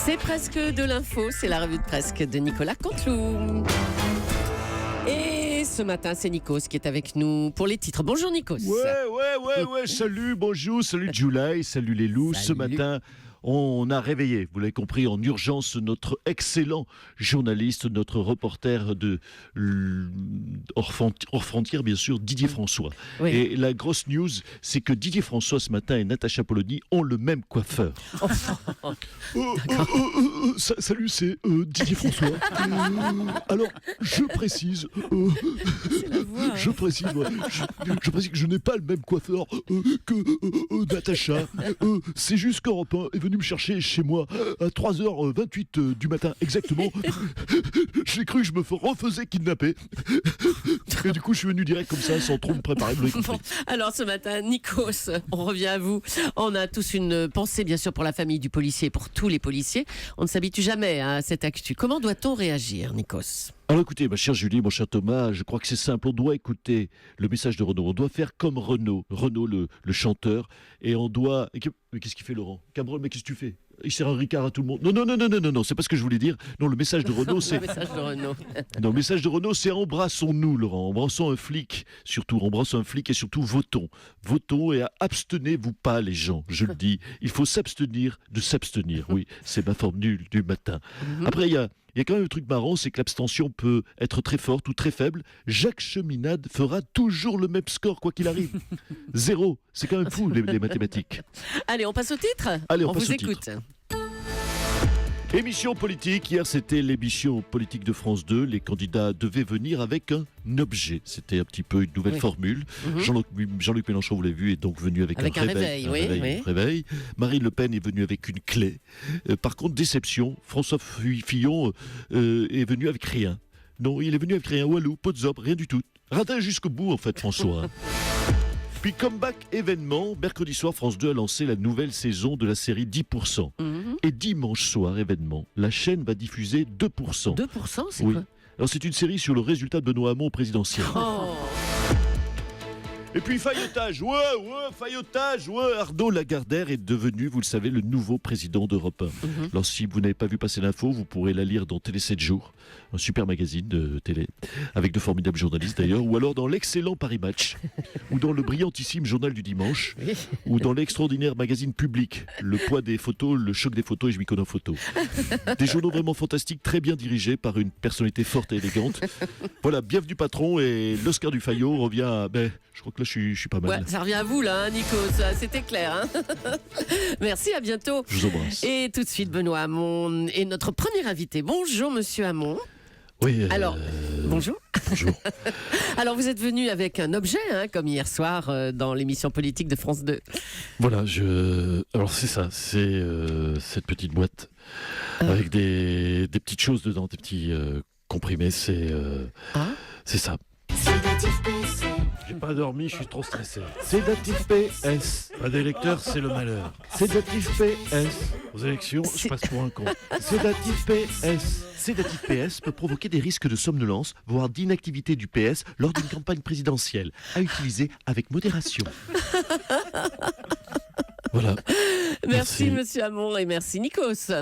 C'est presque de l'info, c'est la revue de presque de Nicolas Canteloup. Et ce matin, c'est Nikos qui est avec nous pour les titres. Bonjour Nikos. Ouais, salut, bonjour, salut July, salut les loups. Salut. Ce matin, on a réveillé, vous l'avez compris, en urgence, notre excellent journaliste, notre reporter de hors frontières, bien sûr, Didier François. Oui. Et la grosse news, c'est que Didier François, ce matin, et Natacha Polony ont le même coiffeur. Salut, c'est Didier François. Alors, je précise... C'est la voix, hein. Je précise que je n'ai pas le même coiffeur que Natacha. C'est juste qu'Europe 1 est venu me chercher chez moi à 3h28 du matin exactement. J'ai cru que je me refaisais kidnapper. Et du coup, je suis venu direct comme ça, sans trop me préparer. Vous l'avez compris. Bon, alors ce matin, Nikos, on revient à vous. On a tous une pensée, bien sûr, pour la famille du policier, pour tous les policiers. On ne s'habitue jamais à cette actu. Comment doit-on réagir, Nikos ? Alors écoutez, ma chère Julie, mon cher Thomas, je crois que c'est simple. On doit écouter le message de Renaud. On doit faire comme Renaud, le chanteur. Et on doit... Mais qu'est-ce qu'il fait, Laurent Cabrol, mais qu'est-ce que tu fais? Il sert un Ricard à tout le monde. Non, c'est pas ce que je voulais dire. Non, le message de Renaud, c'est... Le message de Renaud. Non, le message de Renaud, c'est embrassons-nous, Laurent. Embrassons un flic, surtout. Embrassons un flic et surtout votons. Votons et abstenez-vous pas, les gens. Je le dis. Il faut s'abstenir de s'abstenir. Oui, c'est ma formule du matin. Après, il y a quand même un truc marrant, c'est que l'abstention peut être très forte ou très faible. Jacques Cheminade fera toujours le même score, quoi qu'il arrive. 0. C'est quand même fou, les mathématiques. Allez, on passe au titre. Allez, on vous passe au écoute. Émission politique, hier c'était l'émission politique de France 2, les candidats devaient venir avec un objet, c'était un petit peu une nouvelle formule. Jean-Luc Mélenchon, vous l'avez vu, est donc venu avec un réveil, réveil. Marine Le Pen est venue avec une clé. Par contre, déception, François Fillon est venu avec rien. Non, il est venu avec rien, Walou, Podzop, rien du tout. Radin jusqu'au bout en fait, François. Puis comeback événement, mercredi soir, France 2 a lancé la nouvelle saison de la série 10%. Et dimanche soir, événement, la chaîne va diffuser 2%. 2%, c'est Oui. quoi? Alors c'est une série sur le résultat de Benoît Hamon au présidentiel. Oh. Et puis faillotage, Arnaud Lagardère est devenu, vous le savez, le nouveau président d'Europe 1. Alors si vous n'avez pas vu passer l'info, vous pourrez la lire dans Télé 7 jours, un super magazine de télé, avec de formidables journalistes d'ailleurs, ou alors dans l'excellent Paris Match, ou dans le brillantissime Journal du Dimanche, ou dans l'extraordinaire magazine Public, Le poids des photos, Le choc des photos et Je m'y connais en photo. Des journaux vraiment fantastiques, très bien dirigés par une personnalité forte et élégante. Voilà, bienvenue patron, et l'Oscar du Fayot revient à... je crois que là je suis pas mal. Ouais, ça revient à vous là, Nikos, c'était clair. Hein. Merci, à bientôt. Je vous embrasse. Et tout de suite, Benoît Hamon est notre premier invité. Bonjour, monsieur Hamon. Oui. Alors, bonjour. Bonjour. Alors, vous êtes venu avec un objet, hein, comme hier soir dans l'émission politique de France 2. Voilà, alors c'est ça, c'est cette petite boîte avec des petites choses dedans, des petits comprimés, c'est ça. Sédatif PC. J'ai pas dormi, je suis trop stressé. Sédatif PS. Pas d'électeur, c'est le malheur. Sédatif PS. Aux élections, je passe pour un con. Sédatif PS. Sédatif PS peut provoquer des risques de somnolence, voire d'inactivité du PS lors d'une campagne présidentielle. À utiliser avec modération. Voilà. Merci, monsieur Hamon, et merci, Nikos.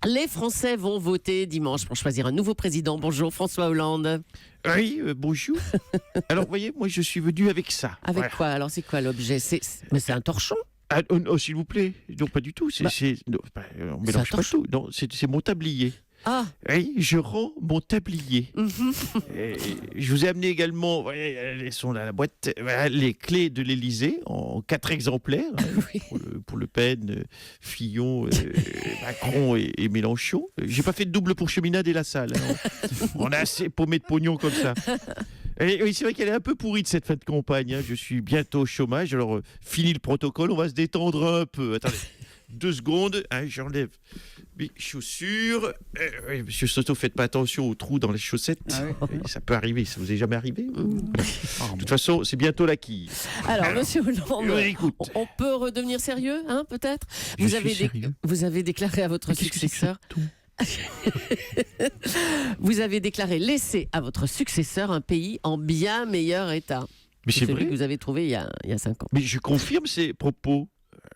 Les Français vont voter dimanche pour choisir un nouveau président. Bonjour, François Hollande. Oui, bonjour. Alors, vous voyez, moi, je suis venu avec ça. Avec Voilà. quoi? Alors, c'est quoi l'objet? Mais c'est un torchon. Ah, oh, s'il vous plaît. Non, pas du tout. On mélange pas tout. Non, c'est mon tablier. Ah, Oui, je rends mon tablier. Et je vous ai amené également, vous voyez, elles sont dans la boîte, voilà, les clés de l'Élysée en 4 exemplaires, hein, pour Le Pen, Fillon, Macron et Mélenchon. J'ai pas fait de double pour Cheminade et La Salle. Hein. On a assez paumé de pognon comme ça. Et oui, c'est vrai qu'elle est un peu pourrie de cette fin de campagne. Hein. Je suis bientôt au chômage, alors fini le protocole, on va se détendre un peu. Attendez. 2 secondes, hein, j'enlève mes chaussures. Monsieur Soto, faites pas attention aux trous dans les chaussettes. Ça peut arriver, ça vous est jamais arrivé? De toute façon, c'est bientôt la quille. alors, monsieur Hollande, écoute. on peut redevenir sérieux, hein, peut-être? Je suis sérieux. Vous avez déclaré à votre successeur... Vous avez déclaré laisser à votre successeur un pays en bien meilleur état. Mais c'est celui vrai. que vous avez trouvé il y a 5 ans. Mais je confirme ces propos.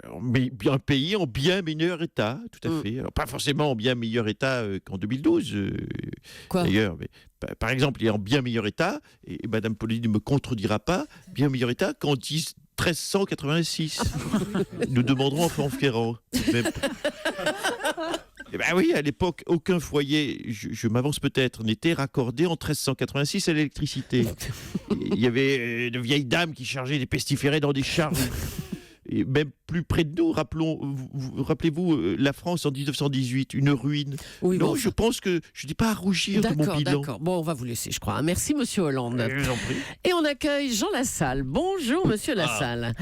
un pays en bien meilleur état, tout à fait. Alors, pas forcément en bien meilleur état qu'en 2012, Quoi d'ailleurs. Mais, par exemple, il est en bien meilleur état, et Mme Pauline ne me contredira pas, bien meilleur état qu'en 1386. Nous demanderons en Ferrand. Eh ben oui, à l'époque, aucun foyer, je m'avance peut-être, n'était raccordé en 1386 à l'électricité. Il y avait de vieilles dames qui chargeaient des pestiférés dans des charrues. Et même plus près de nous, rappelez-vous la France en 1918, une ruine. Oui, non, bon, je pense que je n'ai pas à rougir de mon bilan. D'accord, bon, on va vous laisser, je crois. Merci, Monsieur Hollande. Je vous en prie. Et on accueille Jean Lassalle. Bonjour, Monsieur Lassalle.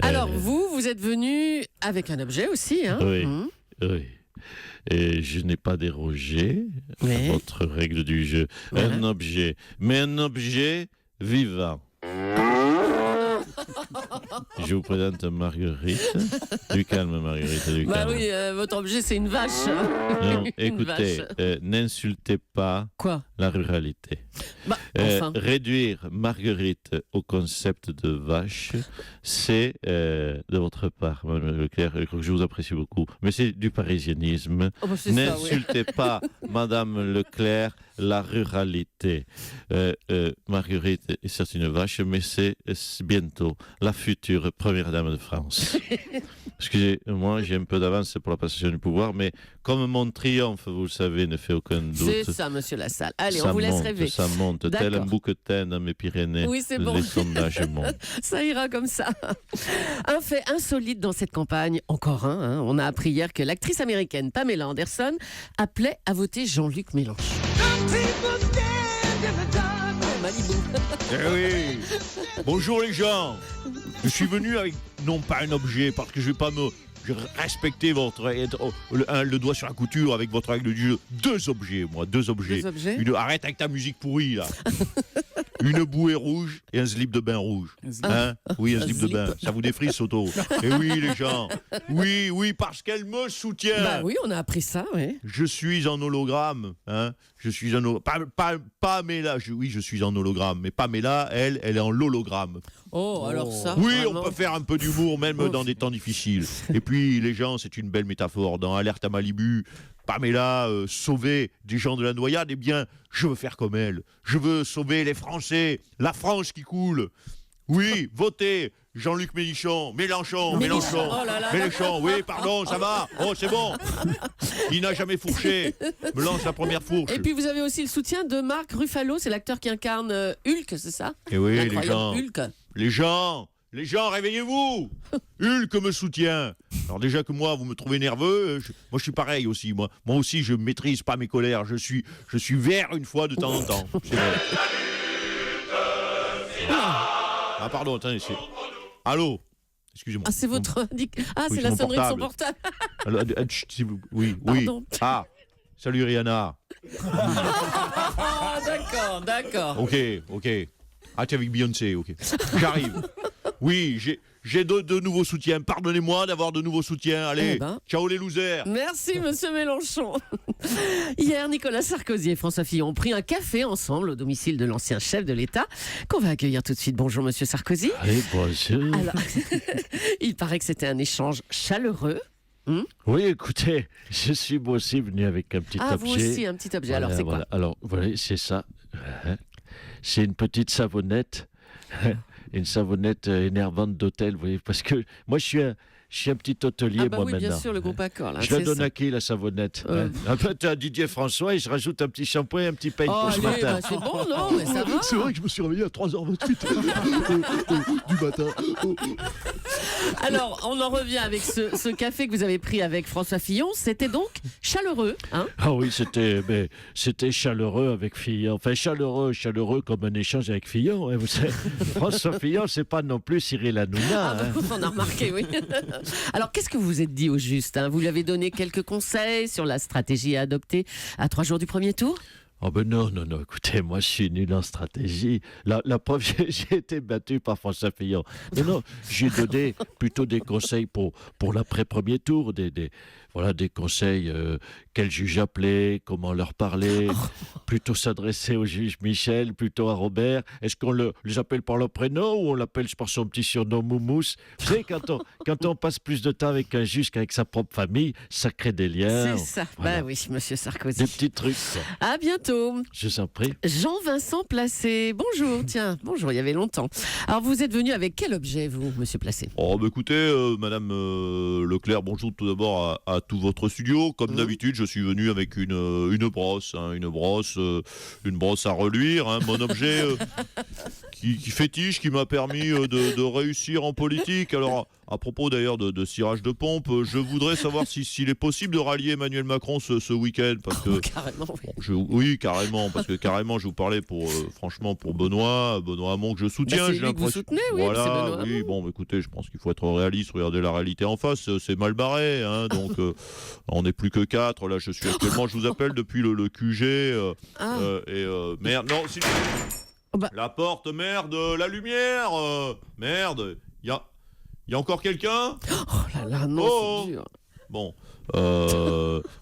Alors, vous êtes venu avec un objet aussi, hein? Oui, oui. Et je n'ai pas dérogé à votre règle du jeu. Voilà. Un objet, mais un objet vivant. Je vous présente Marguerite. Du calme, Marguerite, du calme. Oui, votre objet, c'est une vache. Non, Une écoutez, n'insultez pas la ruralité. Enfin. Réduire Marguerite au concept de vache, c'est de votre part, Mme Leclerc, je vous apprécie beaucoup, mais c'est du parisianisme. N'insultez pas, Madame Leclerc, la ruralité. Marguerite est certes une vache, mais c'est bientôt la future première dame de France. Excusez-moi, j'ai un peu d'avance pour la passation du pouvoir, mais comme mon triomphe, vous le savez, ne fait aucun doute. C'est ça, Monsieur Lassalle. Allez, on vous laisse rêver. Ça monte, tel un bouquetin dans mes Pyrénées. Oui, c'est bon. Les sondages montent. Ça ira comme ça. Un fait insolite dans cette campagne, encore un. Hein. On a appris hier que l'actrice américaine Pamela Anderson appelait à voter Jean-Luc Mélenchon. Oui. Bonjour les gens. Je suis venu avec non pas un objet parce que je vais pas me respecter le doigt sur la couture avec votre règle du jeu. Deux objets. Arrête avec ta musique pourrie là. Une bouée rouge et un slip de bain rouge. Hein? Oui, un slip de bain. Ça vous défrise, Soto. Et oui, les gens. Oui, parce qu'elle me soutient. Bah oui, on a appris ça, oui. Je suis en hologramme. Hein? Je suis en hologramme. Pamela, je suis en hologramme. Mais Pamela, elle est en l'hologramme. Oh, alors ça. Oui, vraiment. on peut faire un peu d'humour, même dans des temps difficiles. Et puis, les gens, c'est une belle métaphore. Dans Alerte à Malibu, Pamela sauver des gens de la noyade, eh bien, je veux faire comme elle. Je veux sauver les Français, la France qui coule. Oui, votez Jean-Luc Mélenchon. Oh là là. Mélenchon, oui, pardon, ça va. Oh, c'est bon. Il n'a jamais fourché. Me lance la première fourche. Et puis vous avez aussi le soutien de Marc Ruffalo, c'est l'acteur qui incarne Hulk, c'est ça? Et oui, les gens, réveillez-vous. Hulk me soutient. Alors déjà que moi, vous me trouvez nerveux, moi je suis pareil aussi. Moi aussi, je maîtrise pas mes colères. Je suis vert une fois de temps en temps. C'est vrai. Ah pardon, attendez, c'est... Allô? Excusez-moi. Ah, c'est votre... c'est la sonnerie de son portable. Oui. Pardon. Ah, salut Rihanna. D'accord. Ok. Ah, tu es avec Beyoncé, ok. J'arrive. Oui, j'ai de nouveaux soutiens. Pardonnez-moi d'avoir de nouveaux soutiens. Allez, ciao les losers. Merci, Monsieur Mélenchon. Hier, Nicolas Sarkozy et François Fillon ont pris un café ensemble au domicile de l'ancien chef de l'État, qu'on va accueillir tout de suite. Bonjour, Monsieur Sarkozy. Allez, bonjour. Alors, il paraît que c'était un échange chaleureux. Oui, écoutez, je suis moi aussi venu avec un petit objet. Ah, vous aussi, un petit objet. Alors, c'est quoi? Alors, voilà, c'est ça. C'est une petite savonnette. Une savonnette énervante d'hôtel, vous voyez, parce que moi je suis un petit hôtelier, moi oui, maintenant. Bien sûr, le groupe Accor. Là, je la donne à qui, la savonnette? Un peu à Didier François et je rajoute un petit shampoing et un petit peigne pour ce matin. C'est bon, non? Mais ça va. C'est vrai que je me suis réveillé à 3h28 du matin. Alors, on en revient avec ce café que vous avez pris avec François Fillon. C'était donc chaleureux, hein? Ah oui, c'était chaleureux avec Fillon. Enfin, chaleureux comme un échange avec Fillon. Hein, vous savez. François Fillon, c'est pas non plus Cyril Hanouna. On a remarqué, oui. Alors, qu'est-ce que vous vous êtes dit au juste? Vous lui avez donné quelques conseils sur la stratégie à adopter à 3 jours du premier tour? Oh ben non, écoutez, moi je suis nul en stratégie. La preuve, j'ai été battu par François Fillon. Mais non, j'ai donné plutôt des conseils pour l'après-premier tour, des conseils, quel juge appeler, comment leur parler, plutôt s'adresser au juge Michel, plutôt à Robert. Est-ce qu'on les appelle par leur prénom ou on l'appelle par son petit surnom Moumous? Vous savez, quand on passe plus de temps avec un juge qu'avec sa propre famille, ça crée des liens. C'est ça, Voilà. bah oui, monsieur Sarkozy. Des petits trucs. Quoi. À bientôt. Je vous en prie. Jean-Vincent Placé, bonjour, bonjour, il y avait longtemps. Alors vous êtes venu avec quel objet, vous, monsieur Placé? Oh, bah écoutez, Madame Leclerc, bonjour tout d'abord à tout votre studio. Comme d'habitude, je suis venu avec une brosse, une brosse à reluire, mon objet qui fétiche, qui m'a permis de réussir en politique. Alors, à propos d'ailleurs de cirage de pompe, je voudrais savoir s'il est possible de rallier Emmanuel Macron ce week-end. Parce que, carrément, oui. Oui, carrément, parce que carrément, je vous parlais franchement pour Benoît Hamon que je soutiens. C'est lui que vous soutenez, oui, voilà, c'est Benoît oui, Hamon. bon, écoutez, je pense qu'il faut être réaliste, regardez la réalité en face, c'est mal barré, donc on n'est plus que 4, là je suis actuellement, je vous appelle depuis le QG, merde, non, si... La porte, merde, la lumière, merde, il y a encore quelqu'un? Oh là là, non, c'est dur. Bon,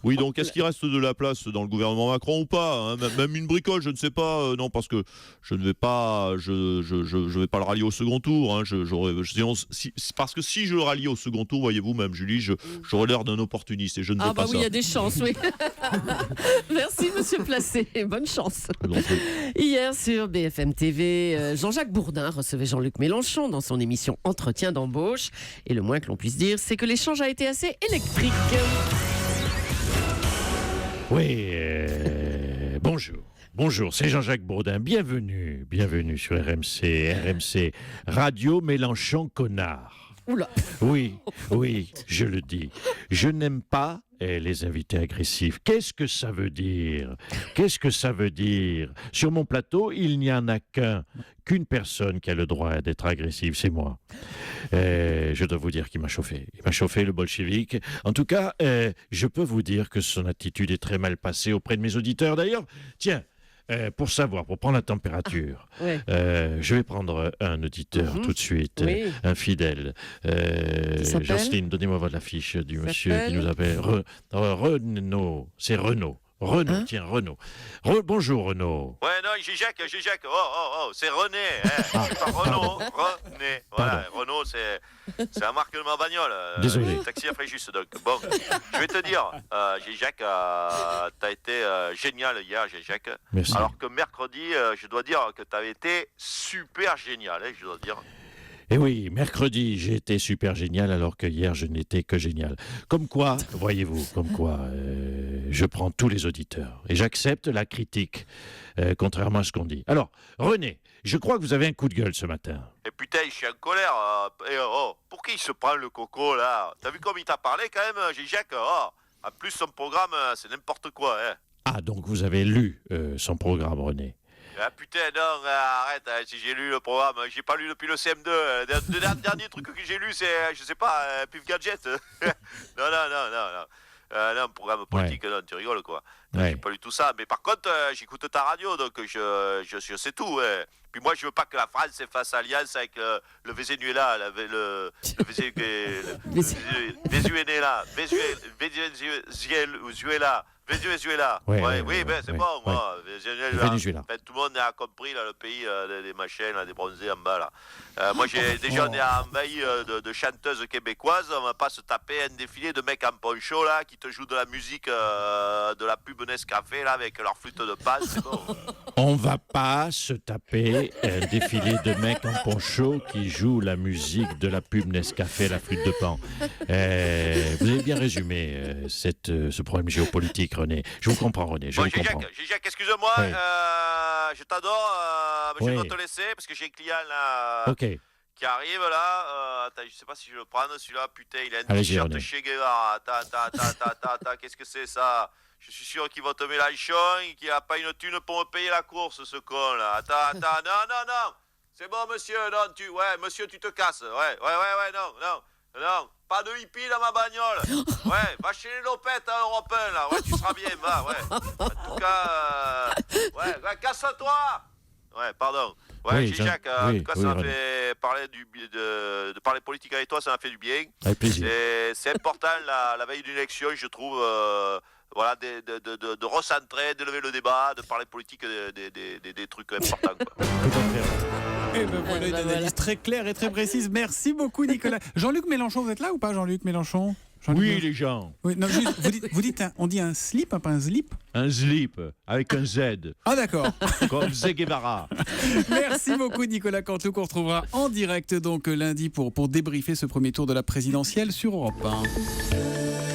oui, donc est-ce qu'il reste de la place dans le gouvernement Macron ou pas, même une bricole, je ne sais pas, non, parce que je ne vais pas, je vais pas le rallier au second tour, parce que si je le rallie au second tour, voyez-vous, même Julie, j'aurais l'air d'un opportuniste et je ne veux pas ça. Ah bah oui, il y a des chances, oui. Merci, monsieur Placé, bonne chance. Hier sur BFM TV, Jean-Jacques Bourdin recevait Jean-Luc Mélenchon dans son émission Entretien d'embauche, et le moins que l'on puisse dire, c'est que l'échange a été assez électrique. Oui, bonjour, c'est Jean-Jacques Bourdin, bienvenue sur RMC Radio Mélenchon Connard. Oula. Oui, je le dis, je n'aime pas les invités agressifs. Qu'est-ce que ça veut dire? Sur mon plateau, il n'y en a qu'une personne qui a le droit d'être agressive, c'est moi. Je dois vous dire qu'il m'a chauffé. Il m'a chauffé, le bolchevique. En tout cas, je peux vous dire que son attitude est très mal passée auprès de mes auditeurs. D'ailleurs, tiens, pour prendre la température, je vais prendre un auditeur tout de suite, un fidèle. Jocelyne, donnez-moi votre affiche du monsieur qui nous appelle Renaud. C'est Renaud. Renaud. Bonjour Renaud. Ouais, non, j'ai Jacques. Oh, c'est René. Pas Renaud, René. Voilà, Renaud, c'est la marque de ma bagnole. Désolé. Taxi à Fréjus, donc. Bon, je vais te dire, Jacques, t'as été génial hier, Jacques. Merci. Alors que mercredi, je dois dire que t'avais été super génial, je dois dire. Et oui, mercredi, j'ai été super génial alors que hier, je n'étais que génial. Comme quoi, voyez-vous, je prends tous les auditeurs et j'accepte la critique, contrairement à ce qu'on dit. Alors, René, je crois que vous avez un coup de gueule ce matin. Et putain, je suis en colère. Pour qui il se prend le coco, là? T'as vu comme il t'a parlé, quand même, Jacques? En plus, son programme, c'est n'importe quoi, Ah, donc vous avez lu son programme, René. Ah putain, non, arrête, si j'ai lu le programme, j'ai pas lu depuis le CM2. Le dernier truc que j'ai lu, c'est, je sais pas, Pif Gadget. Non, programme politique, non, tu rigoles, quoi. J'ai pas lu tout ça, mais par contre, j'écoute ta radio, donc je sais tout. Puis moi, je veux pas que la France fasse alliance avec le Venezuela, le Venezuela. Oui, c'est bon, moi. Venezuela. Tout le monde a compris, là, le pays des machins, là, des bronzés en bas, là. Moi, on est envahi de chanteuses québécoises. On va pas se taper un défilé de mecs en poncho, là, qui te jouent de la musique de la pub Nescafé, là, avec leur flûte de pan, c'est bon. On va pas se taper un défilé de mecs en poncho qui jouent la musique de la pub Nescafé, la flûte de pan. Vous avez bien résumé ce problème géopolitique, René. Je vous comprends, René. Je comprends. Jacques, excuse-moi, je t'adore, mais je dois te laisser parce que j'ai un client là qui arrive là. Attends, je sais pas si je le prends celui-là. Putain, il a un t-shirt Che Guevara. Attends, qu'est-ce que c'est ça? Je suis sûr qu'il va te mettre Mélenchon et qu'il n'a pas une thune pour me payer la course, ce con là. Attends, non. C'est bon, monsieur, non, monsieur, tu te casses. Ouais, non. pas de hippie dans ma bagnole. Ouais, va chez les lopettes à Europe 1, là. Ouais, tu seras bien, va, ouais. En tout cas, ouais, casse-toi. Ouais, pardon. Ouais, oui, Jacques, en tout cas, ça m'a oui, fait parler de parler politique avec toi, ça m'a fait du bien. Avec plaisir. C'est important, la veille d'une élection, je trouve, voilà, de recentrer, de lever le débat, de parler politique des trucs importants, quoi. Et ben voilà une analyse très claire et très précise. Merci beaucoup, Nicolas. Jean-Luc Mélenchon, vous êtes là ou pas, Jean-Luc Mélenchon? Oui, les gens. Oui, non, juste, vous dites on dit un slip, pas un slip? Un slip avec un Z. Ah d'accord. Comme Che Guevara. Merci beaucoup, Nicolas Canteloup, qu'on retrouvera en direct donc lundi pour débriefer ce premier tour de la présidentielle sur Europe 1.